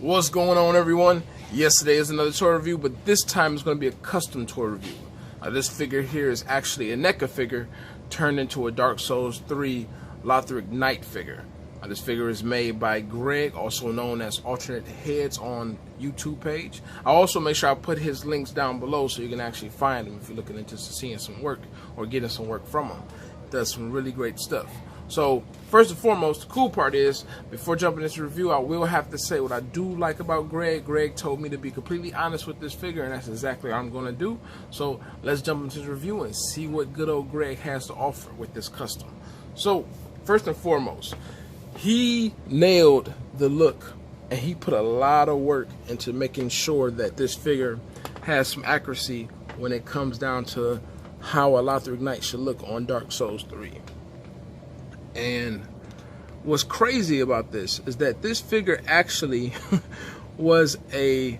What's going on, everyone? Yesterday is another toy review, but this time it's going to be a custom toy review. This figure here is actually a Neca figure turned into a Dark Souls 3 Lothric Knight figure. This figure is made by Greg, also known as Alternate Heads on YouTube page. I'll also make sure I put his links down below so you can actually find him if you're looking into seeing some work or getting some work from him. Does some really great stuff. So first and foremost, the cool part is, before jumping into review, I will have to say what I do like about Greg. Greg told me to be completely honest with this figure, and that's exactly what I'm going to do. So let's jump into the review and see what good old Greg has to offer with this custom. So first and foremost, he nailed the look, and he put a lot of work into making sure that this figure has some accuracy when it comes down to how a Lothric Knight should look on Dark Souls 3. And what's crazy about this is that this figure actually was a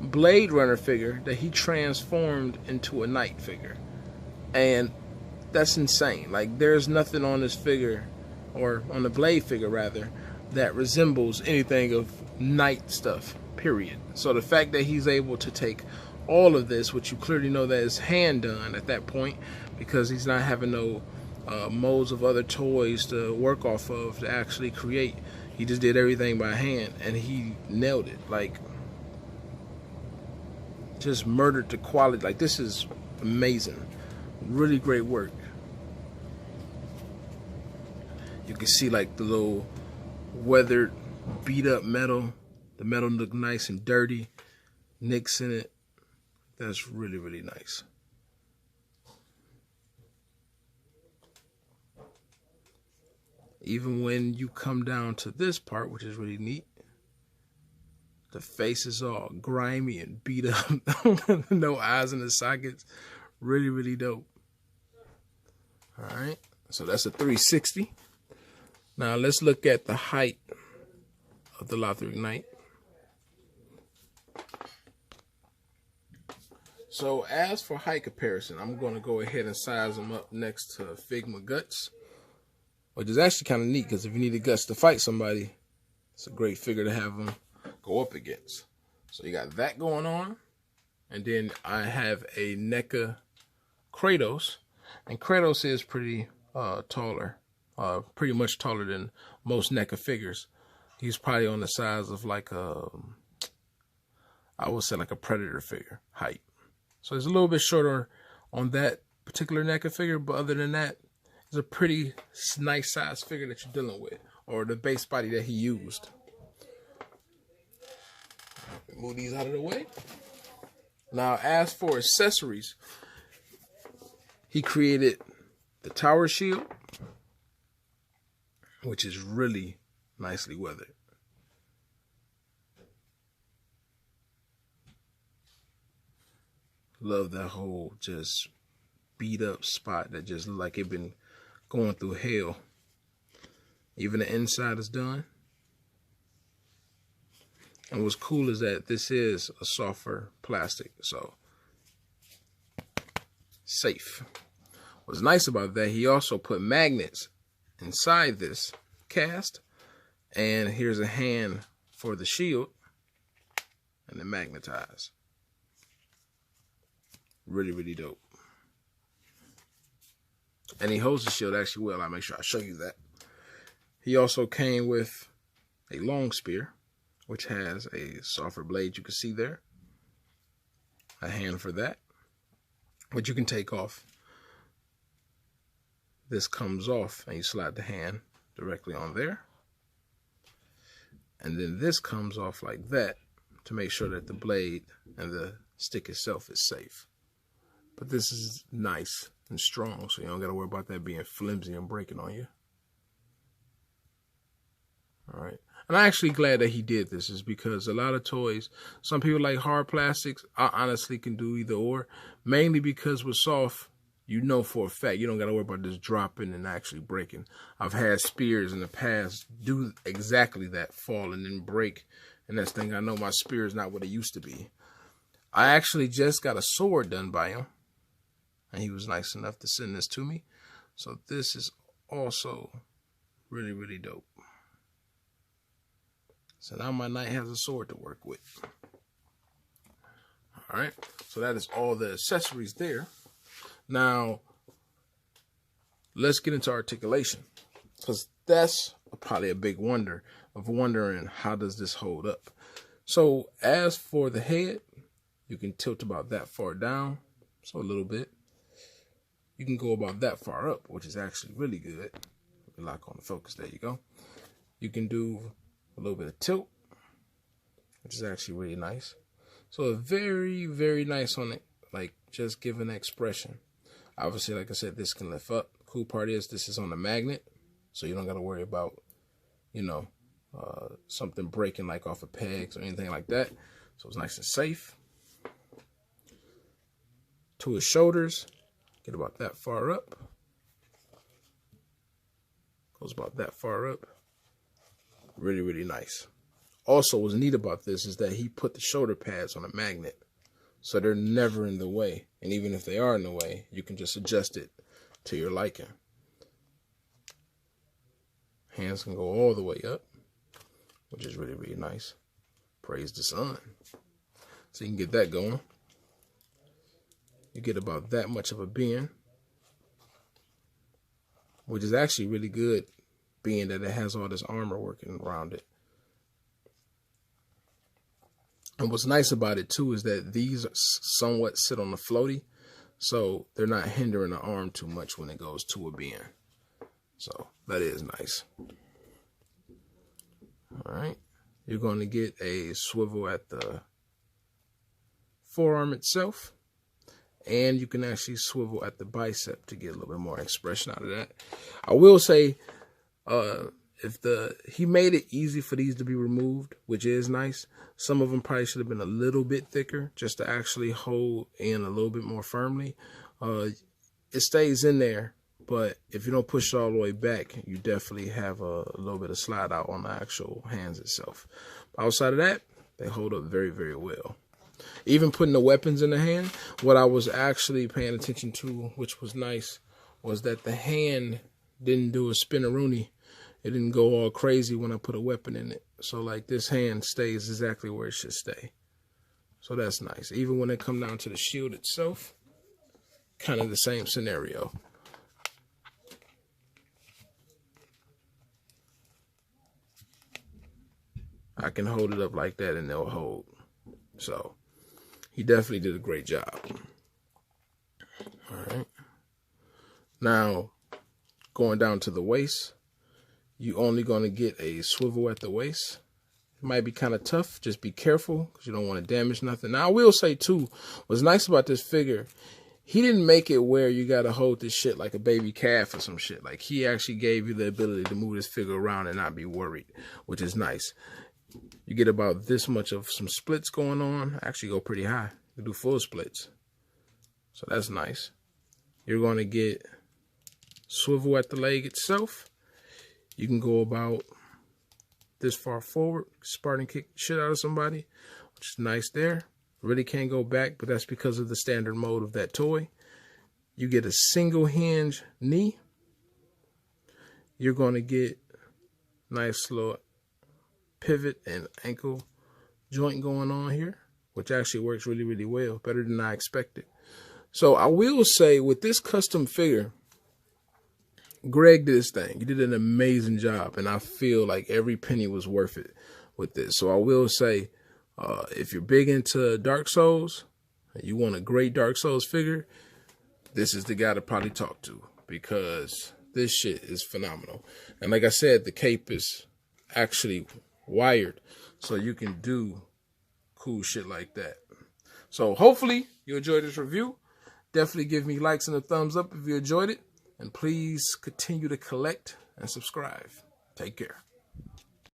Blade Runner figure that he transformed into a Knight figure. And that's insane. Like, there's nothing on this figure, or on the Blade figure rather, that resembles anything of Knight stuff, period. So the fact that he's able to take all of this, which you clearly know that is hand done at that point, because he's not having no molds of other toys to work off of to actually create. He just did everything by hand, and he nailed it. Like, just murdered the quality. Like, this is amazing. Really great work. You can see like the little weathered, beat up metal. The metal look nice and dirty. Nicks in it. That's really, really nice. Even when you come down to this part, which is really neat, the face is all grimy and beat up. No eyes in the sockets. Really, really dope. Alright, so that's a 360. Now let's look at the height of the Lothric Knight. So as for height comparison, I'm going to go ahead and size him up next to Figma Guts. Which is actually kind of neat, because if you need the guts to fight somebody, it's a great figure to have them go up against. So you got that going on. And then I have a Neca Kratos. And Kratos is pretty taller. Pretty much taller than most Neca figures. He's probably on the size of like a, I would say like a Predator figure height. So he's a little bit shorter on that particular Neca figure. But other than that, it's a pretty nice size figure that you're dealing with, or the base body that he used. Move these out of the way. Now, as for accessories, he created the tower shield, which is really nicely weathered. Love that whole just beat up spot that just looked like it been going through hell. Even the inside is done. And what's cool is that this is a softer plastic, so safe. What's nice about that, he also put magnets inside this cast. And here's a hand for the shield, and then magnetized. Really, really dope. And he holds the shield actually well. I'll make sure I show you that. He also came with a long spear, which has a softer blade you can see there. A hand for that, which you can take off. This comes off and you slide the hand directly on there. And then this comes off like that to make sure that the blade and the stick itself is safe. But this is nice and strong, so you don't got to worry about that being flimsy and breaking on you. All right. And I'm actually glad that he did this, is because a lot of toys, some people like hard plastics. I honestly can do either or, mainly because with soft, you know for a fact you don't got to worry about this dropping and actually breaking. I've had spears in the past do exactly that, fall and then break. And that's the thing, I know my spear is not what it used to be. I actually just got a sword done by him, and he was nice enough to send this to me. So this is also really, really dope. So now my knight has a sword to work with. All right, so that is all the accessories there. Now, let's get into articulation, because that's probably a big wonder of wondering how does this hold up. So as for the head, you can tilt about that far down, so a little bit. You can go about that far up, which is actually really good. Lock on the focus, there you go. You can do a little bit of tilt, which is actually really nice. So very, very nice on it, like just giving expression. Obviously, like I said, this can lift up. Cool part is this is on a magnet, so you don't got to worry about, you know, something breaking like off of pegs or anything like that. So it's nice and safe. To his shoulders, get about that far up. Goes about that far up. Really, really nice. Also, what's neat about this is that he put the shoulder pads on a magnet, so they're never in the way. And even if they are in the way, you can just adjust it to your liking. Hands can go all the way up, which is really, really nice. Praise the sun. So you can get that going. You get about that much of a bend, which is actually really good, being that it has all this armor working around it. And what's nice about it too is that these somewhat sit on the floaty, so they're not hindering the arm too much when it goes to a bend. So that is nice. All right, you're going to get a swivel at the forearm itself, and you can actually swivel at the bicep to get a little bit more expression out of that. I will say, he made it easy for these to be removed, which is nice. Some of them probably should have been a little bit thicker just to actually hold in a little bit more firmly. It stays in there, but if you don't push it all the way back, you definitely have a little bit of slide out on the actual hands itself. Outside of that, they hold up very, very well. Even putting the weapons in the hand, what I was actually paying attention to, which was nice, was that the hand didn't do a spinneroonie. It didn't go all crazy when I put a weapon in it. So like this hand stays exactly where it should stay. So that's nice. Even when it comes down to the shield itself, kind of the same scenario. I can hold it up like that and they'll hold. So he definitely did a great job. All right. Now, going down to the waist, you only going to get a swivel at the waist. It might be kind of tough. Just be careful because you don't want to damage nothing. Now, I will say, too, what's nice about this figure, he didn't make it where you got to hold this shit like a baby calf or some shit. Like, he actually gave you the ability to move this figure around and not be worried, which is nice. You get about this much of some splits going on. Actually go pretty high. You do full splits. So that's nice. You're going to get swivel at the leg itself. You can go about this far forward, Spartan kick the shit out of somebody, which is nice there. Really can't go back, but that's because of the standard mode of that toy. You get a single hinge knee. You're going to get nice little pivot and ankle joint going on here, which actually works really, really well, better than I expected. So I will say with this custom figure, Greg did his thing. He did an amazing job, and I feel like every penny was worth it with this. So I will say, if you're big into Dark Souls, and you want a great Dark Souls figure, this is the guy to probably talk to, because this shit is phenomenal. And like I said, the cape is actually wired, so you can do cool shit like that. So hopefully you enjoyed this review. Definitely give me likes and a thumbs up if you enjoyed it. And please continue to collect and subscribe. Take care.